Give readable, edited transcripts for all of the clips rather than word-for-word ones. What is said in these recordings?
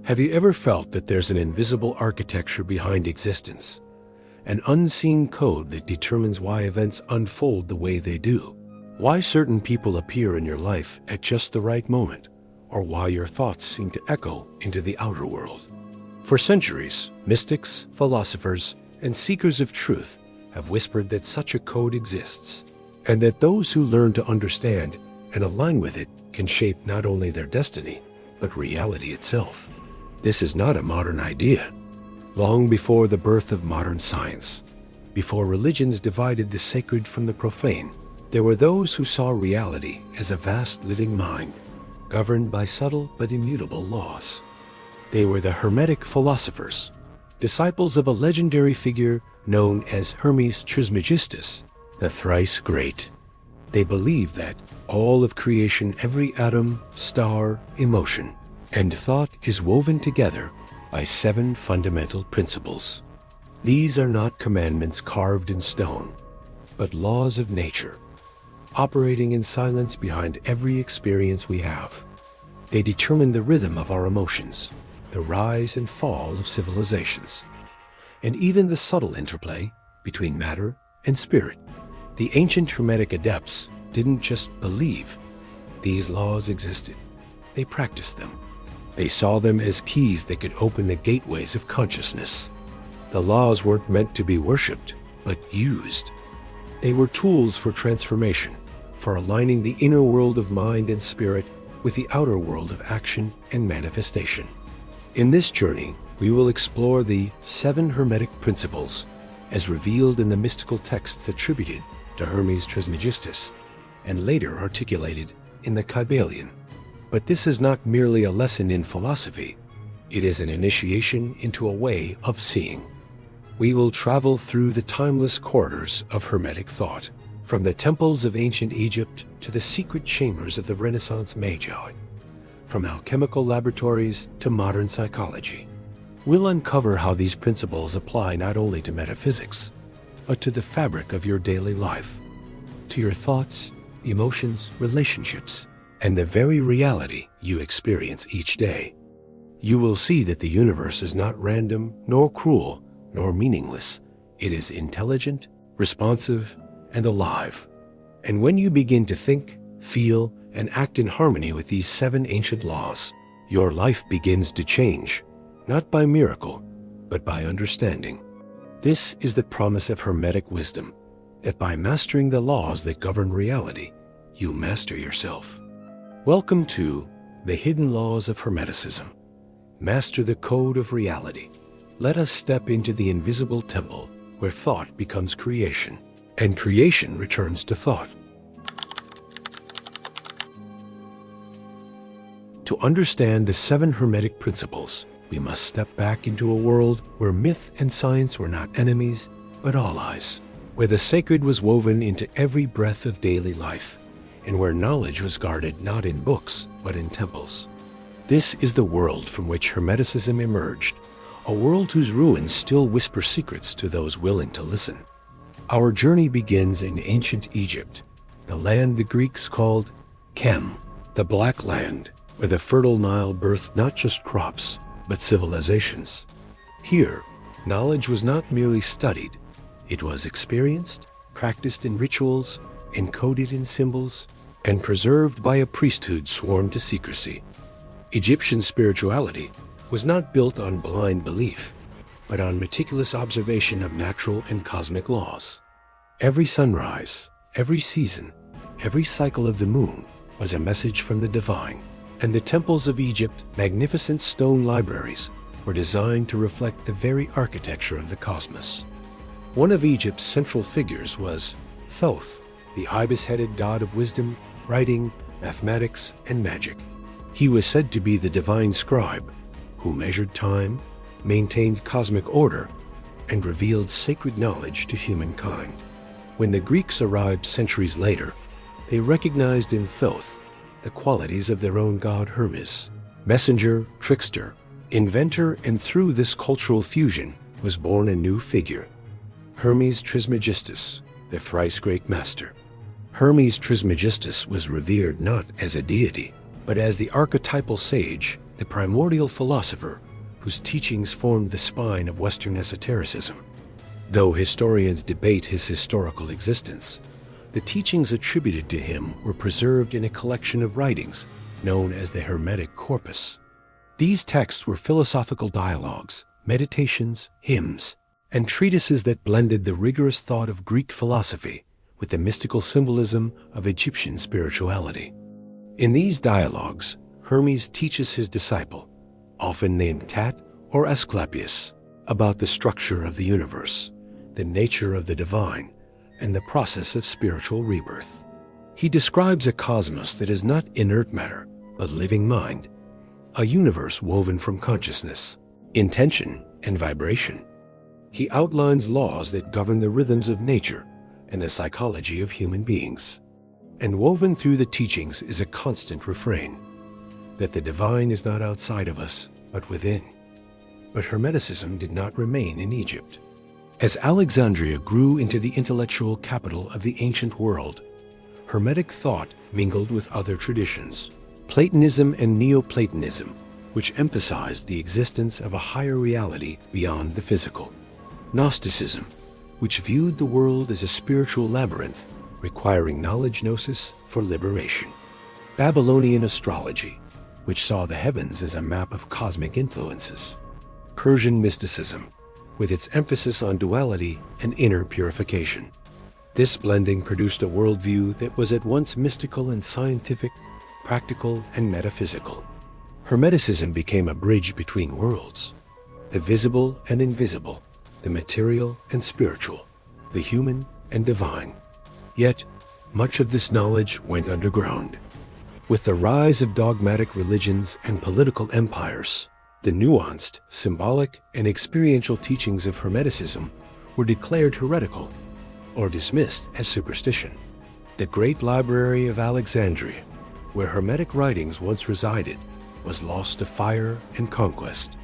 Have you ever felt that there's an invisible architecture behind existence? An unseen code that determines why events unfold the way they do? Why certain people appear in your life at just the right moment? Or why your thoughts seem to echo into the outer world? For centuries, mystics, philosophers, and seekers of truth have whispered that such a code exists, and that those who learn to understand and align with it can shape not only their destiny, but reality itself. This is not a modern idea. Long before the birth of modern science, before religions divided the sacred from the profane, there were those who saw reality as a vast living mind, governed by subtle but immutable laws. They were the Hermetic philosophers, disciples of a legendary figure known as Hermes Trismegistus, the thrice great. They believed that all of creation, every atom, star, emotion, and thought is woven together by 7 fundamental principles. These are not commandments carved in stone, but laws of nature, operating in silence behind every experience we have. They determine the rhythm of our emotions, the rise and fall of civilizations, and even the subtle interplay between matter and spirit. The ancient Hermetic adepts didn't just believe these laws existed. They practiced them. They saw them as keys that could open the gateways of consciousness. The laws weren't meant to be worshipped, but used. They were tools for transformation, for aligning the inner world of mind and spirit with the outer world of action and manifestation. In this journey, we will explore the 7 Hermetic Principles as revealed in the mystical texts attributed to Hermes Trismegistus and later articulated in the Kybalion. But this is not merely a lesson in philosophy. It is an initiation into a way of seeing. We will travel through the timeless corridors of Hermetic thought, from the temples of ancient Egypt to the secret chambers of the Renaissance magi, from alchemical laboratories to modern psychology. We'll uncover how these principles apply not only to metaphysics, but to the fabric of your daily life, to your thoughts, emotions, relationships, and the very reality you experience each day. You will see that the universe is not random, nor cruel, nor meaningless. It is intelligent, responsive, and alive. And when you begin to think, feel, and act in harmony with these 7 ancient laws, your life begins to change, not by miracle, but by understanding. This is the promise of Hermetic wisdom, that by mastering the laws that govern reality, you master yourself. Welcome to the Hidden Laws of Hermeticism. Master the code of reality. Let us step into the invisible temple where thought becomes creation, and creation returns to thought. To understand the 7 Hermetic Principles, we must step back into a world where myth and science were not enemies, but allies, where the sacred was woven into every breath of daily life, and where knowledge was guarded not in books, but in temples. This is the world from which Hermeticism emerged, a world whose ruins still whisper secrets to those willing to listen. Our journey begins in ancient Egypt, the land the Greeks called Chem, the Black Land, where the fertile Nile birthed not just crops, but civilizations. Here, knowledge was not merely studied, it was experienced, practiced in rituals, encoded in symbols, and preserved by a priesthood sworn to secrecy. Egyptian spirituality was not built on blind belief, but on meticulous observation of natural and cosmic laws. Every sunrise, every season, every cycle of the moon was a message from the divine, and the temples of Egypt, magnificent stone libraries, were designed to reflect the very architecture of the cosmos. One of Egypt's central figures was Thoth, the ibis-headed god of wisdom, writing, mathematics, and magic. He was said to be the divine scribe, who measured time, maintained cosmic order, and revealed sacred knowledge to humankind. When the Greeks arrived centuries later, they recognized in Thoth the qualities of their own god Hermes, messenger, trickster, inventor, and through this cultural fusion was born a new figure, Hermes Trismegistus, the thrice great master. Hermes Trismegistus was revered not as a deity, but as the archetypal sage the primordial philosopher whose teachings formed the spine of Western esotericism. Though historians debate his historical existence, the teachings attributed to him were preserved in a collection of writings known as the Hermetic Corpus. These texts were philosophical dialogues, meditations, hymns, and treatises that blended the rigorous thought of Greek philosophy with the mystical symbolism of Egyptian spirituality. In these dialogues, Hermes teaches his disciple, often named Tat or Asclepius, about the structure of the universe, the nature of the divine, and the process of spiritual rebirth. He describes a cosmos that is not inert matter, but living mind, a universe woven from consciousness, intention, and vibration. He outlines laws that govern the rhythms of nature and the psychology of human beings. And woven through the teachings is a constant refrain, that the divine is not outside of us, but within. But Hermeticism did not remain in Egypt. As Alexandria grew into the intellectual capital of the ancient world, Hermetic thought mingled with other traditions, Platonism and Neoplatonism, which emphasized the existence of a higher reality beyond the physical. Gnosticism, which viewed the world as a spiritual labyrinth requiring knowledge gnosis for liberation. Babylonian astrology, which saw the heavens as a map of cosmic influences. Persian mysticism, with its emphasis on duality and inner purification. This blending produced a worldview that was at once mystical and scientific, practical and metaphysical. Hermeticism became a bridge between worlds, the visible and invisible, the material and spiritual, the human and divine. Yet, much of this knowledge went underground. With the rise of dogmatic religions and political empires, the nuanced, symbolic, and experiential teachings of Hermeticism were declared heretical or dismissed as superstition. The great library of Alexandria, where Hermetic writings once resided, was lost to fire and conquest.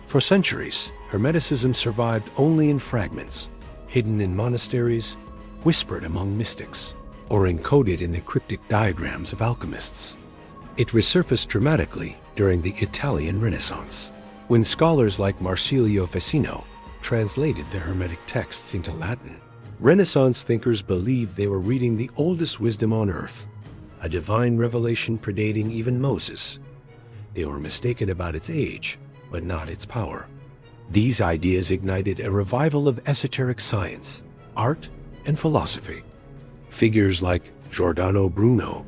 For centuries, Hermeticism survived only in fragments, hidden in monasteries, whispered among mystics, or encoded in the cryptic diagrams of alchemists. It resurfaced dramatically during the Italian Renaissance, when scholars like Marsilio Ficino translated the Hermetic texts into Latin. Renaissance thinkers believed they were reading the oldest wisdom on earth, a divine revelation predating even Moses. They were mistaken about its age, but not its power. These ideas ignited a revival of esoteric science, art, and philosophy. Figures like Giordano Bruno,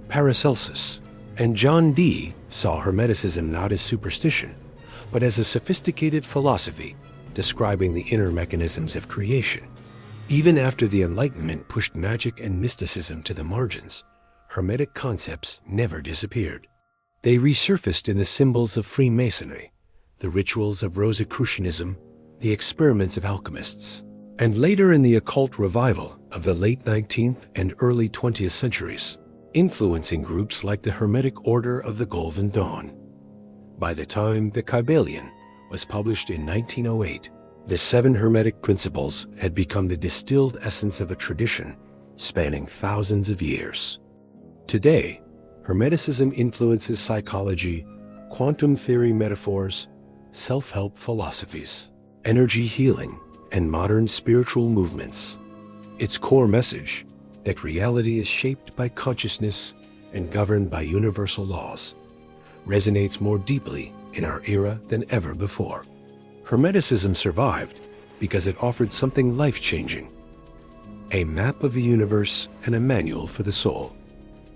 Paracelsus, and John Dee saw Hermeticism not as superstition, but as a sophisticated philosophy describing the inner mechanisms of creation. Even after the Enlightenment pushed magic and mysticism to the margins, Hermetic concepts never disappeared. They resurfaced in the symbols of Freemasonry, the rituals of Rosicrucianism, the experiments of alchemists, and later in the occult revival of the late 19th and early 20th centuries, influencing groups like the Hermetic Order of the Golden Dawn. By the time the Kybalion was published in 1908, the 7 Hermetic Principles had become the distilled essence of a tradition spanning thousands of years. Today, Hermeticism influences psychology, quantum theory metaphors, self-help philosophies, energy healing, and modern spiritual movements. Its core message, that reality is shaped by consciousness and governed by universal laws, resonates more deeply in our era than ever before. Hermeticism survived because it offered something life-changing, a map of the universe and a manual for the soul.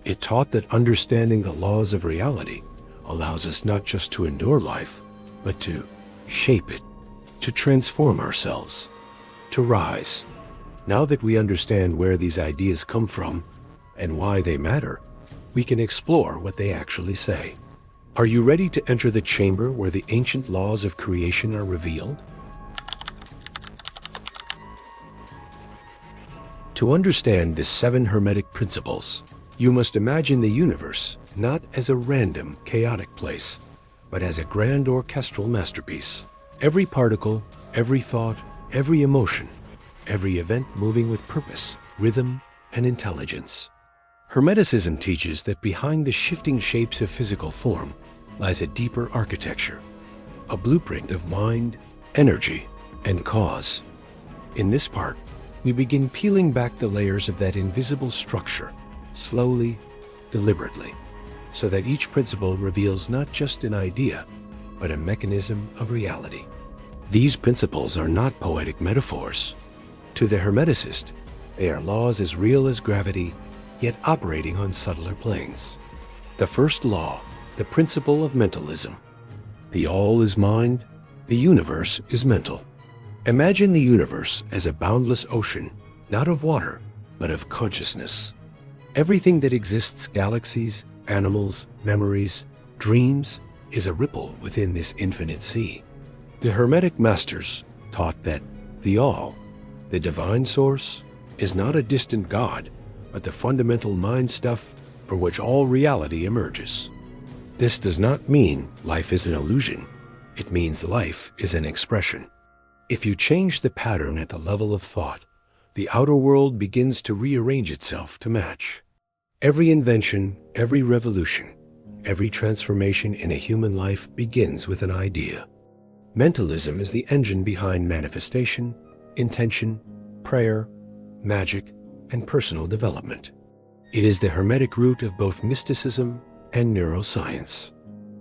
It taught that understanding the laws of reality allows us not just to endure life, but to shape it, to transform ourselves, to rise. Now that we understand where these ideas come from and why they matter, we can explore what they actually say. Are you ready to enter the chamber where the ancient laws of creation are revealed? To understand the 7 Hermetic Principles, you must imagine the universe not as a random, chaotic place, but as a grand orchestral masterpiece. Every particle, every thought, every emotion, every event moving with purpose, rhythm, and intelligence. Hermeticism teaches that behind the shifting shapes of physical form lies a deeper architecture, a blueprint of mind, energy, and cause. In this part, we begin peeling back the layers of that invisible structure, slowly, deliberately, so that each principle reveals not just an idea, but a mechanism of reality. These principles are not poetic metaphors. To the Hermeticist, they are laws as real as gravity, yet operating on subtler planes. The first law, the principle of mentalism. The all is mind, the universe is mental. Imagine the universe as a boundless ocean, not of water, but of consciousness. Everything that exists, galaxies, animals, memories, dreams, is a ripple within this infinite sea. The Hermetic masters taught that the all, the divine source, is not a distant God, but the fundamental mind stuff from which all reality emerges. This does not mean life is an illusion. It means life is an expression. If you change the pattern at the level of thought, the outer world begins to rearrange itself to match. Every invention, every revolution, every transformation in a human life begins with an idea. Mentalism is the engine behind manifestation, intention, prayer, magic, and personal development. It is the Hermetic root of both mysticism and neuroscience.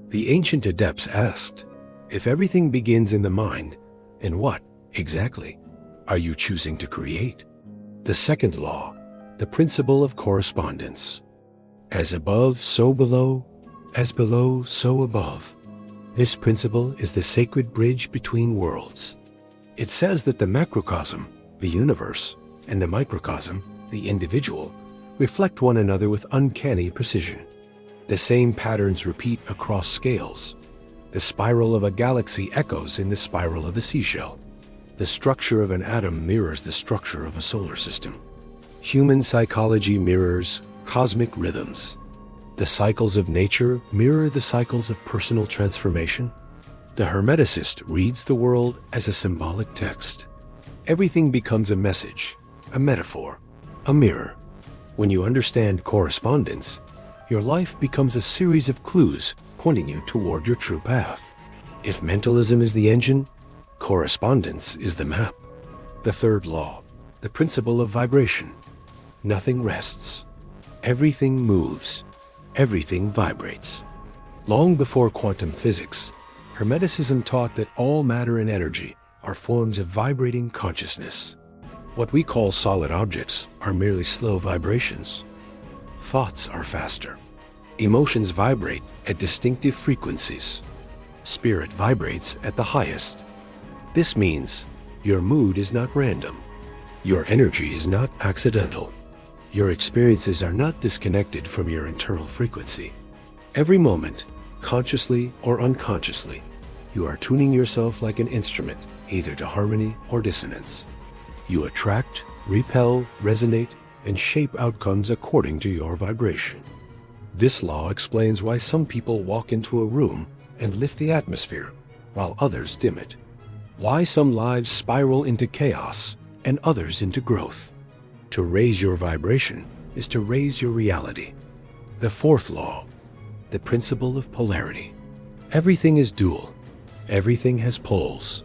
The ancient adepts asked, if everything begins in the mind, then what, exactly, are you choosing to create? The second law, the principle of correspondence. As above, so below, as below, so above. This principle is the sacred bridge between worlds. It says that the macrocosm, the universe, and the microcosm, the individual, reflect one another with uncanny precision. The same patterns repeat across scales. The spiral of a galaxy echoes in the spiral of a seashell. The structure of an atom mirrors the structure of a solar system. Human psychology mirrors cosmic rhythms. The cycles of nature mirror the cycles of personal transformation. The Hermeticist reads the world as a symbolic text. Everything becomes a message, a metaphor, a mirror. When you understand correspondence, your life becomes a series of clues pointing you toward your true path. If mentalism is the engine, correspondence is the map. The third law, the principle of vibration. Nothing rests. Everything moves. Everything vibrates. Long before quantum physics, Hermeticism taught that all matter and energy are forms of vibrating consciousness. What we call solid objects are merely slow vibrations. Thoughts are faster. Emotions vibrate at distinctive frequencies. Spirit vibrates at the highest. This means your mood is not random. Your energy is not accidental. Your experiences are not disconnected from your internal frequency. Every moment, consciously or unconsciously, you are tuning yourself like an instrument, either to harmony or dissonance. You attract, repel, resonate, and shape outcomes according to your vibration. This law explains why some people walk into a room and lift the atmosphere, while others dim it. Why some lives spiral into chaos and others into growth. To raise your vibration is to raise your reality. The fourth law, the principle of polarity. Everything is dual. Everything has poles.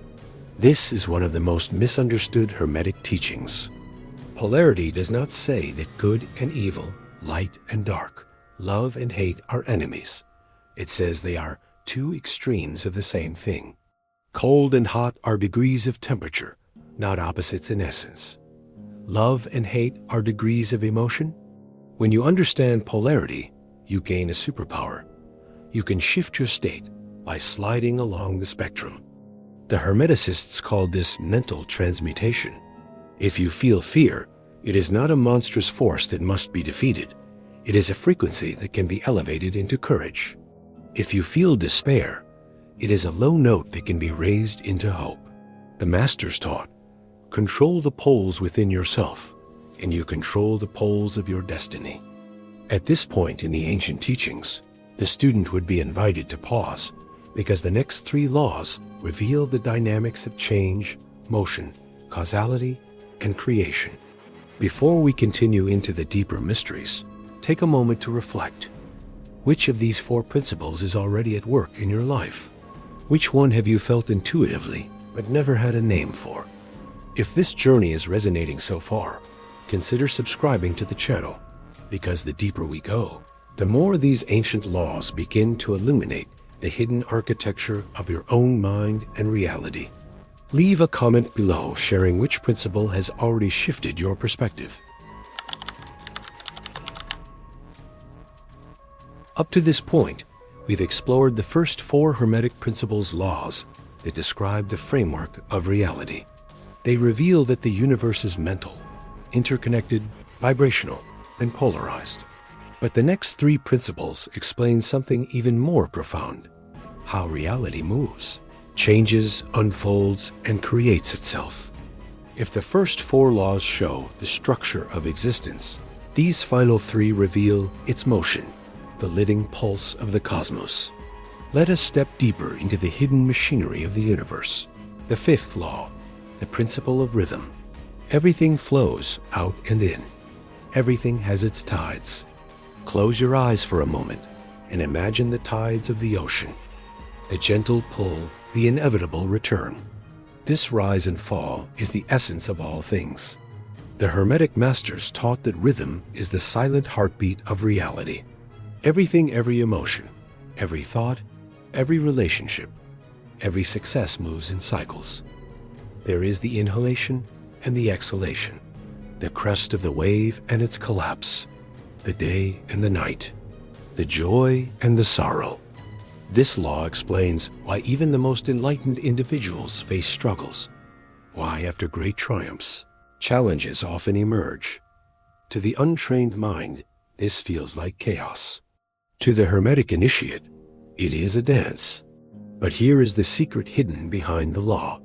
This is one of the most misunderstood Hermetic teachings. Polarity does not say that good and evil, light and dark, love and hate are enemies. It says they are two extremes of the same thing. Cold and hot are degrees of temperature, not opposites in essence. Love and hate are degrees of emotion. When you understand polarity, you gain a superpower. You can shift your state by sliding along the spectrum. The Hermeticists called this mental transmutation. If you feel fear, it is not a monstrous force that must be defeated. It is a frequency that can be elevated into courage. If you feel despair, it is a low note that can be raised into hope. The Masters taught, control the poles within yourself, and you control the poles of your destiny. At this point in the ancient teachings, the student would be invited to pause, because the next three laws reveal the dynamics of change, motion, causality, and creation. Before we continue into the deeper mysteries, take a moment to reflect. Which of these four principles is already at work in your life? Which one have you felt intuitively but never had a name for? If this journey is resonating so far, consider subscribing to the channel, because the deeper we go, the more these ancient laws begin to illuminate the hidden architecture of your own mind and reality. Leave a comment below sharing which principle has already shifted your perspective. Up to this point, we've explored the first four Hermetic Principles laws that describe the framework of reality. They reveal that the universe is mental, interconnected, vibrational, and polarized. But the next three principles explain something even more profound: how reality moves, changes, unfolds, and creates itself. If the first four laws show the structure of existence, these final three reveal its motion, the living pulse of the cosmos. Let us step deeper into the hidden machinery of the universe. The fifth law, the principle of rhythm. Everything flows out and in. Everything has its tides. Close your eyes for a moment and imagine the tides of the ocean. The gentle pull, the inevitable return. This rise and fall is the essence of all things. The Hermetic masters taught that rhythm is the silent heartbeat of reality. Everything, every emotion, every thought, every relationship, every success moves in cycles. There is the inhalation and the exhalation, the crest of the wave and its collapse, the day and the night, the joy and the sorrow. This law explains why even the most enlightened individuals face struggles, why after great triumphs, challenges often emerge. To the untrained mind, this feels like chaos. To the Hermetic initiate, it is a dance. But here is the secret hidden behind the law.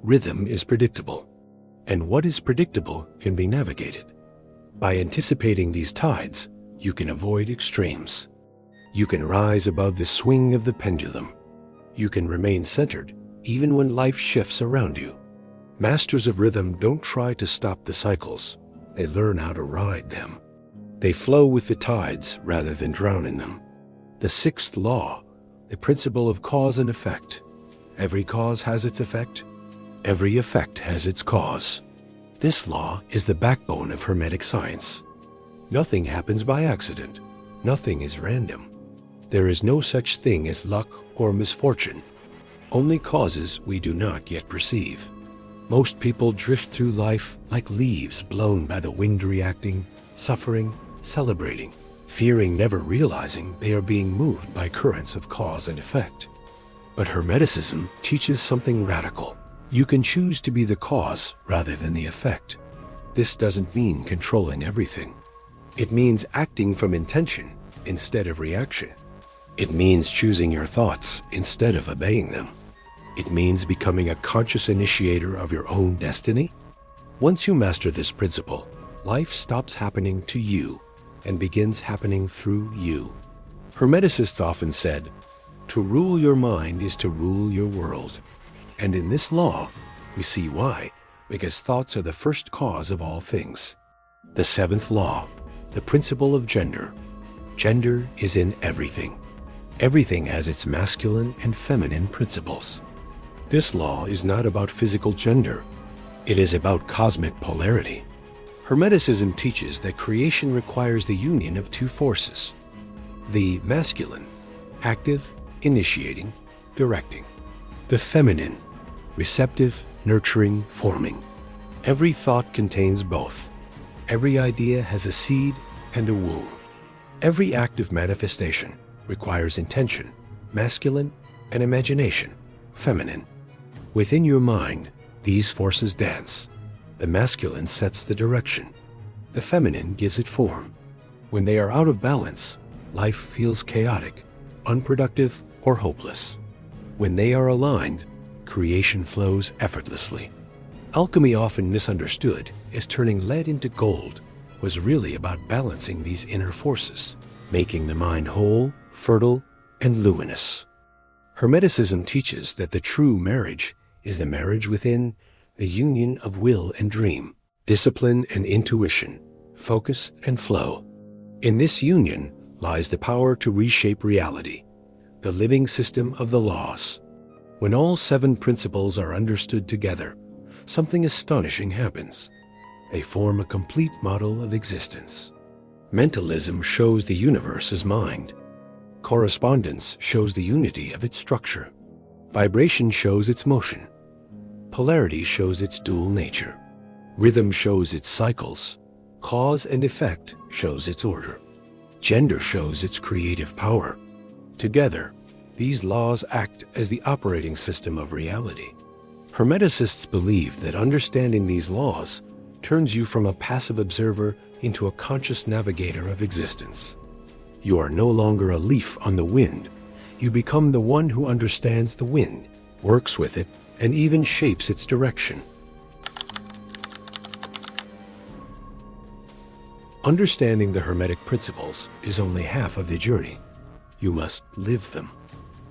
Rhythm is predictable, and what is predictable can be navigated. By anticipating these tides, you can avoid extremes. You can rise above the swing of the pendulum. You can remain centered even when life shifts around you. Masters of rhythm don't try to stop the cycles. They learn how to ride them. They flow with the tides rather than drown in them. The sixth law, the principle of cause and effect. Every cause has its effect. Every effect has its cause. This law is the backbone of Hermetic science. Nothing happens by accident. Nothing is random. There is no such thing as luck or misfortune. Only causes we do not yet perceive. Most people drift through life like leaves blown by the wind, reacting, suffering, celebrating, fearing, never realizing they are being moved by currents of cause and effect. But Hermeticism teaches something radical. You can choose to be the cause rather than the effect. This doesn't mean controlling everything. It means acting from intention instead of reaction. It means choosing your thoughts instead of obeying them. It means becoming a conscious initiator of your own destiny. Once you master this principle, life stops happening to you and begins happening through you. Hermeticists often said, "To rule your mind is to rule your world." And in this law, we see why, because thoughts are the first cause of all things. The seventh law, the principle of gender. Gender is in everything. Everything has its masculine and feminine principles. This law is not about physical gender. It is about cosmic polarity. Hermeticism teaches that creation requires the union of two forces. The masculine, active, initiating, directing. The feminine, receptive, nurturing, forming. Every thought contains both. Every idea has a seed and a womb. Every act of manifestation requires intention, masculine, and imagination, feminine. Within your mind, these forces dance. The masculine sets the direction. The feminine gives it form. When they are out of balance, life feels chaotic, unproductive, or hopeless. When they are aligned, creation flows effortlessly. Alchemy, often misunderstood as turning lead into gold, was really about balancing these inner forces, making the mind whole, fertile, and luminous. Hermeticism teaches that the true marriage is the marriage within, the union of will and dream, discipline and intuition, focus and flow. In this union, lies the power to reshape reality, the living system of the laws. When all 7 principles are understood together, something astonishing happens. They form a complete model of existence. Mentalism shows the universe as mind. Correspondence shows the unity of its structure. Vibration shows its motion. Polarity shows its dual nature. Rhythm shows its cycles. Cause and effect shows its order. Gender shows its creative power. Together, these laws act as the operating system of reality. Hermeticists believe that understanding these laws turns you from a passive observer into a conscious navigator of existence. You are no longer a leaf on the wind. You become the one who understands the wind, works with it, and even shapes its direction. Understanding the Hermetic Principles is only half of the journey. You must live them.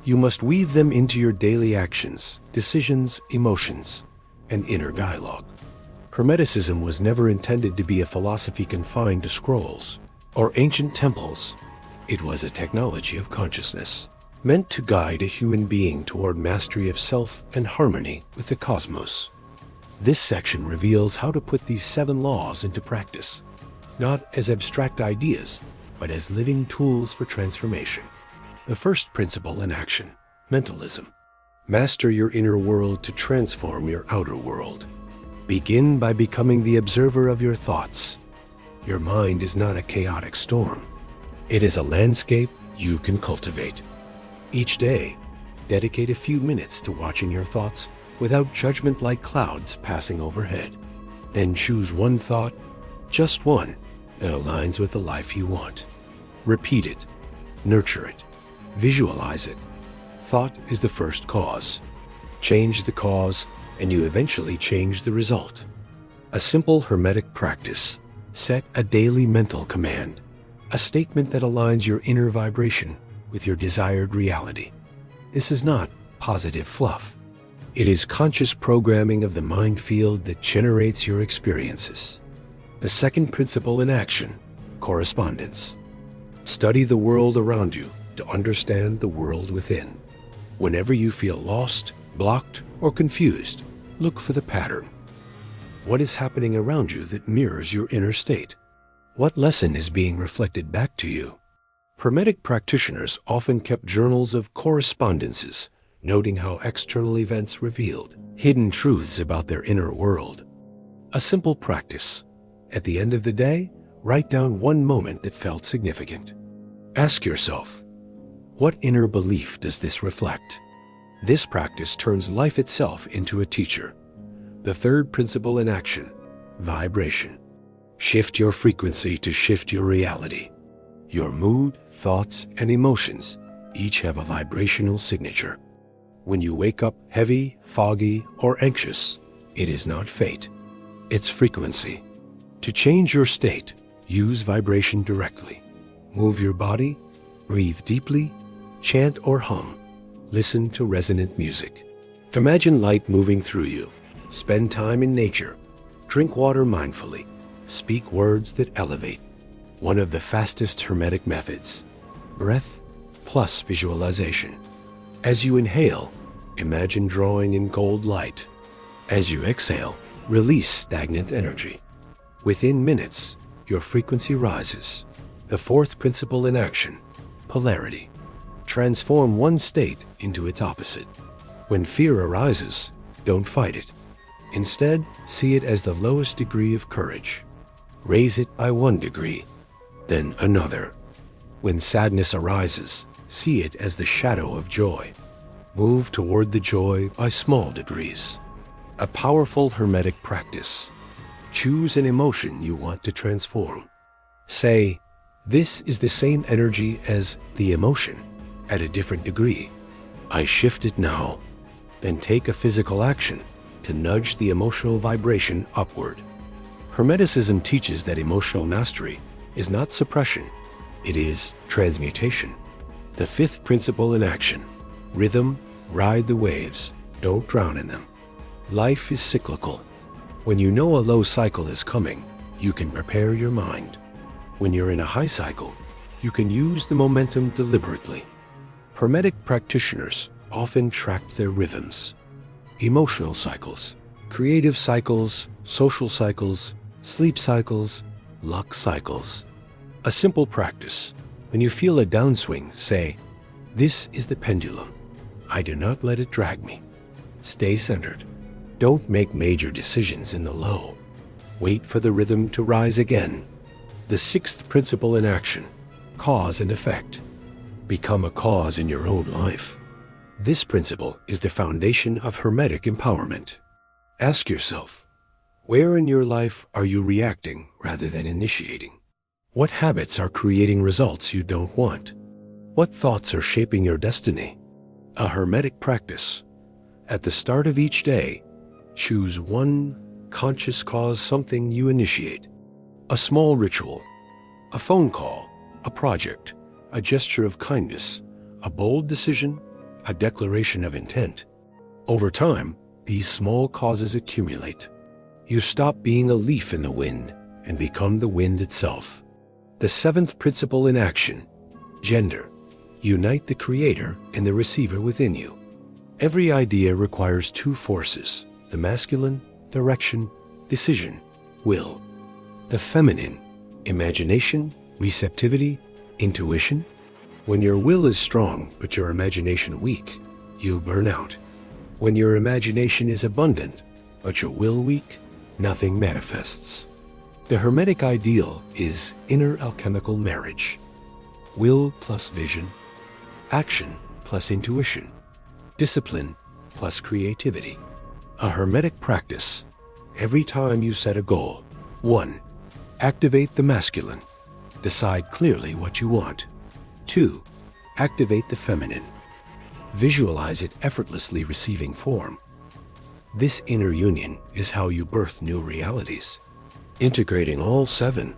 You must weave them into your daily actions, decisions, emotions, and inner dialogue. Hermeticism was never intended to be a philosophy confined to scrolls or ancient temples. It was a technology of consciousness, meant to guide a human being toward mastery of self and harmony with the cosmos. This section reveals how to put these 7 laws into practice, not as abstract ideas, but as living tools for transformation. The first principle in action, mentalism. Master your inner world to transform your outer world. Begin by becoming the observer of your thoughts. Your mind is not a chaotic storm. It is a landscape you can cultivate. Each day, dedicate a few minutes to watching your thoughts without judgment like clouds passing overhead. Then choose one thought, just one, that aligns with the life you want. Repeat it, nurture it, visualize it. Thought is the first cause. Change the cause, and you eventually change the result. A simple Hermetic practice. Set a daily mental command, a statement that aligns your inner vibration with your desired reality. This is not positive fluff. It is conscious programming of the mind field that generates your experiences. The second principle in action, correspondence. Study the world around you to understand the world within. Whenever you feel lost, blocked, or confused, look for the pattern. What is happening around you that mirrors your inner state? What lesson is being reflected back to you? Hermetic practitioners often kept journals of correspondences, noting how external events revealed hidden truths about their inner world. A simple practice. At the end of the day, write down one moment that felt significant. Ask yourself, what inner belief does this reflect? This practice turns life itself into a teacher. The third principle in action, vibration. Shift your frequency to shift your reality. Your mood, thoughts, and emotions each have a vibrational signature. When you wake up heavy, foggy, or anxious, it is not fate. It's frequency. To change your state, use vibration directly. Move your body, breathe deeply, chant or hum. Listen to resonant music. Imagine light moving through you. Spend time in nature. Drink water mindfully. Speak words that elevate. One of the fastest Hermetic methods. Breath plus visualization. As you inhale, imagine drawing in cold light. As you exhale, release stagnant energy. Within minutes, your frequency rises. The fourth principle in action, polarity. Transform one state into its opposite. When fear arises, don't fight it. Instead, see it as the lowest degree of courage. Raise it by 1 degree, then another. When sadness arises, see it as the shadow of joy. Move toward the joy by small degrees. A powerful Hermetic practice. Choose an emotion you want to transform. Say, this is the same energy as the emotion, at a different degree. I shift it now. Then take a physical action to nudge the emotional vibration upward. Hermeticism teaches that emotional mastery is not suppression, it is transmutation. The fifth principle in action, rhythm, ride the waves, don't drown in them. Life is cyclical. When you know a low cycle is coming, you can prepare your mind. When you're in a high cycle, you can use the momentum deliberately. Hermetic practitioners often tracked their rhythms, emotional cycles, creative cycles, social cycles, sleep cycles, luck cycles. A simple practice. When you feel a downswing, say, "This is the pendulum. I do not let it drag me." Stay centered. Don't make major decisions in the low. Wait for the rhythm to rise again. The sixth principle in action: cause and effect. Become a cause in your own life. This principle is the foundation of Hermetic empowerment. Ask yourself, where in your life are you reacting rather than initiating? What habits are creating results you don't want? What thoughts are shaping your destiny? A Hermetic practice. At the start of each day, choose one conscious cause, something you initiate. A small ritual, a phone call, a project, a gesture of kindness, a bold decision, a declaration of intent. Over time, these small causes accumulate. You stop being a leaf in the wind and become the wind itself. The seventh principle in action: gender. Unite the creator and the receiver within you. Every idea requires two forces: the masculine, direction, decision, will. The feminine, imagination, receptivity, intuition. When your will is strong but your imagination weak, you burn out. When your imagination is abundant but your will weak, nothing manifests. The Hermetic ideal is inner alchemical marriage. Will plus vision, action plus intuition, discipline plus creativity. A Hermetic practice. Every time you set a goal: 1. Activate the masculine. Decide clearly what you want. 2. Activate the feminine. Visualize it effortlessly receiving form. This inner union is how you birth new realities. Integrating all 7.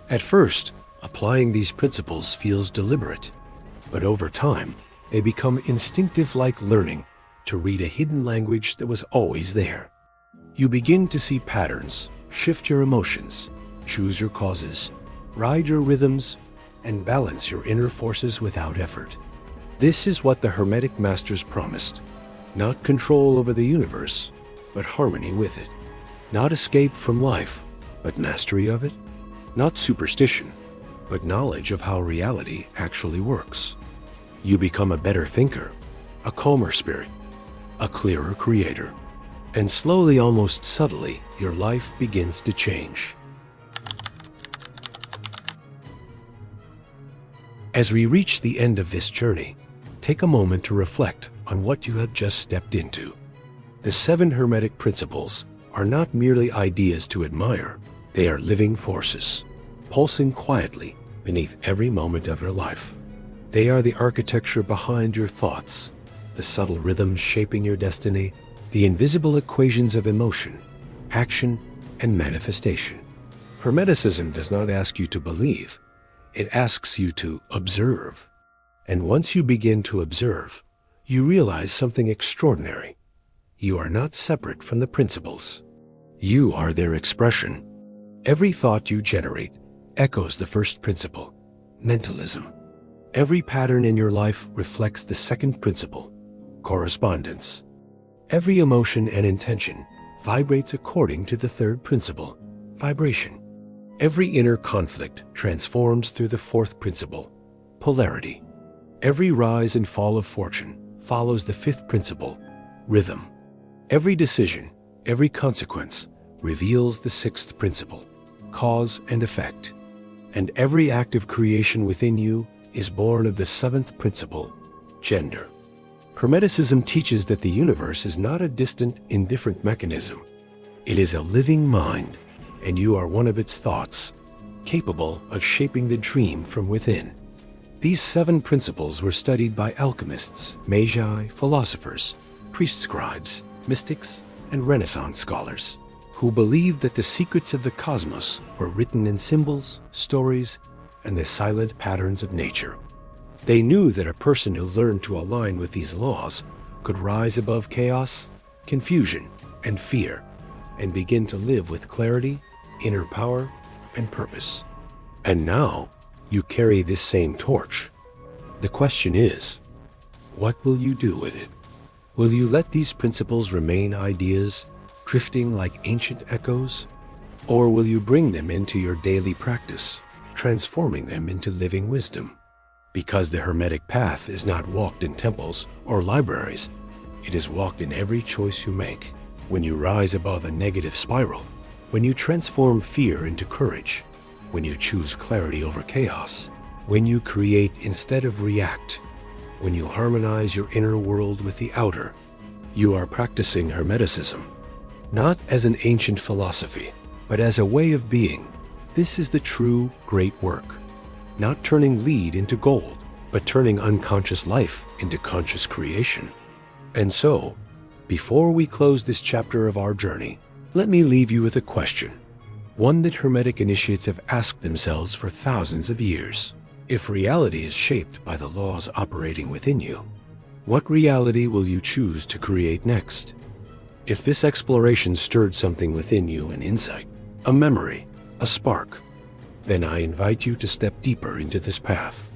At first, applying these principles feels deliberate, but over time, they become instinctive, like learning to read a hidden language that was always there. You begin to see patterns, shift your emotions, choose your causes, ride your rhythms, and balance your inner forces without effort. This is what the Hermetic masters promised: not control over the universe, but harmony with it. Not escape from life, but mastery of it. Not superstition, but knowledge of how reality actually works. You become a better thinker, a calmer spirit, a clearer creator. And slowly, almost subtly, your life begins to change. As we reach the end of this journey, take a moment to reflect on what you have just stepped into. The 7 Hermetic Principles are not merely ideas to admire. They are living forces, pulsing quietly beneath every moment of your life. They are the architecture behind your thoughts, the subtle rhythms shaping your destiny, the invisible equations of emotion, action, and manifestation. Hermeticism does not ask you to believe. It asks you to observe. And once you begin to observe, you realize something extraordinary. You are not separate from the principles. You are their expression. Every thought you generate echoes the first principle, mentalism. Every pattern in your life reflects the second principle, correspondence. Every emotion and intention vibrates according to the third principle, vibration. Every inner conflict transforms through the fourth principle, polarity. Every rise and fall of fortune follows the fifth principle, rhythm. Every decision, every consequence reveals the sixth principle, cause and effect. And every act of creation within you is born of the seventh principle, gender. Hermeticism teaches that the universe is not a distant, indifferent mechanism. It is a living mind, and you are one of its thoughts, capable of shaping the dream from within. These 7 principles were studied by alchemists, magi, philosophers, priest-scribes, mystics, and Renaissance scholars, who believed that the secrets of the cosmos were written in symbols, stories, and the silent patterns of nature. They knew that a person who learned to align with these laws could rise above chaos, confusion, and fear, and begin to live with clarity, inner power, and purpose. And now, You carry this same torch. The question is, what will you do with it? Will you let these principles remain ideas, drifting like ancient echoes? Or will you bring them into your daily practice, transforming them into living wisdom? Because the Hermetic path is not walked in temples or libraries, it is walked in every choice you make. When you rise above a negative spiral, when you transform fear into courage, when you choose clarity over chaos, when you create instead of react, when you harmonize your inner world with the outer, you are practicing Hermeticism, not as an ancient philosophy, but as a way of being. This is the true great work, not turning lead into gold, but turning unconscious life into conscious creation. And so, before we close this chapter of our journey, let me leave you with a question, one that Hermetic initiates have asked themselves for thousands of years. If reality is shaped by the laws operating within you, what reality will you choose to create next? If this exploration stirred something within you, an insight, a memory, a spark, then I invite you to step deeper into this path.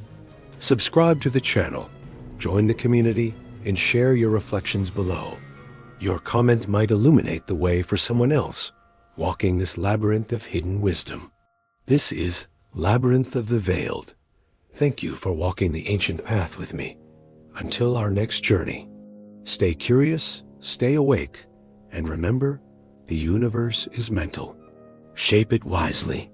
Subscribe to the channel, join the community, and share your reflections below. Your comment might illuminate the way for someone else walking this labyrinth of hidden wisdom. This is Labyrinth of the Veiled. Thank you for walking the ancient path with me. Until our next journey, stay curious, stay awake, and remember, the universe is mental. Shape it wisely.